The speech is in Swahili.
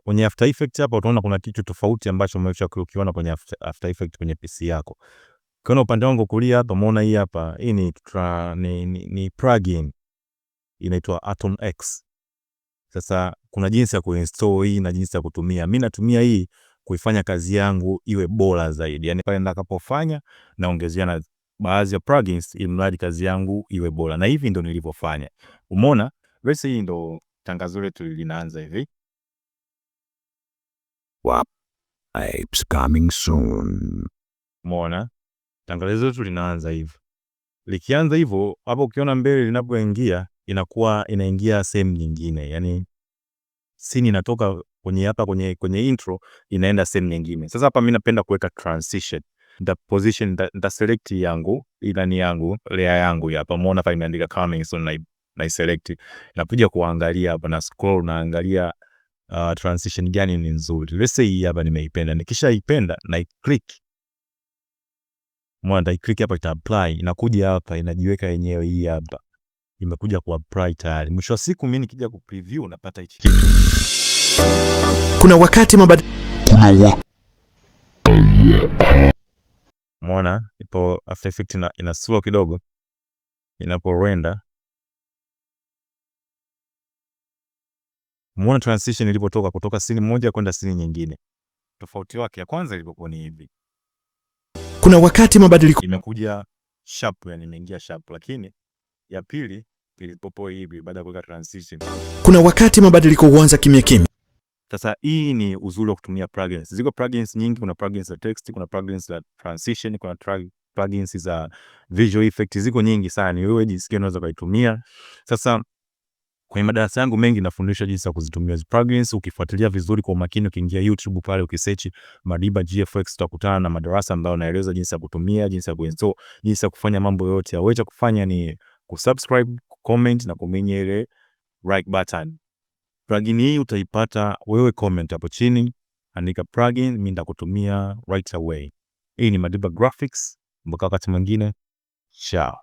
Kwenye After Effects hapa utaona kuna kitu tofauti ambacho umeweza kukiona kwenye After Effects kwenye PC yako. Ukiona upande wangu kulia hapa umeona hii hapa, hii ni plugin inaitwa Atom X. Sasa kuna jinsi ya kuinstall hii na jinsi ya kutumia. Mimi natumia hii kuifanya kazi yangu iwe bora zaidi. Yaani pale nitakapofanya naongezea na baadhi ya plugins ili mradi kazi yangu iwe bora. Na hivi ndio nilivyofanya. Umeona? Basi hii ndio tangazo letu linaanza hivi. Wap apes coming soon. Umeona? Tangazo letu linaanza hivi. Likianza hivyo, hapo ukiona mbele linapoingia inaingia sehemu nyingine. Yaani scene inatoka kwenye intro inaenda sehemu nyingine. Sasa hapa mimi napenda kuweka transition. Nita select yangu, ilani yangu, layer yangu hapa. Umeona hapa imeandika coming soon na select. Nakuja kuangalia hapa na scroll naangalia transition gani ni nzuri. Let's say hii hapa nimeipenda. Nikishaipenda na click. Umeona click hapa ita apply, inakuja hapa inajiweka yenyewe hii hapa. Imekuja ku apply tayari. Mwisho wa siku mimi nikija ku preview napata hichi kitu. Kuna wakati Umeona ipo After Effects ina slow kidogo inapo render. Umeona transition ilipotoka kutoka scene moja kwenda scene nyingine. Tofauti wake ya kwanza ilipokuwa ni hivi. Kuna wakati mabadiliko imekuja sharp, yani imeingia sharp, lakini ya pili ilipopoa hivi baada ya kuweka transition. Kuna wakati mabadiliko huanza kimya kimya. Sasa hii ni uzuri wa kutumia plugins. Ziko plugins nyingi, kuna plugins za text, kuna plugins za transition, kuna plugins za visual effect, ziko nyingi sana. Ni wewe jinsi gani unaweza kuitumia. Sasa kwenye madarasa yangu mengi nafundisha jinsi ya kuzitumia hizo plugins. Ukifuatilia vizuri kwa makini, ukiingia YouTube pale ukisearch Madiba GFX utakutana na madarasa ambayo naeleza jinsi ya kutumia, jinsi ya kuinstall, jinsi ya kufanya mambo yote. Aweza kufanya ni kusubscribe, comment na kuminya ile like button. Plugin hii utaipata wewe, comment hapo chini, andika plugin, mimi nitakutumia right away. Hii ni Madiba Graphics. Mpaka wakati mwingine, ciao.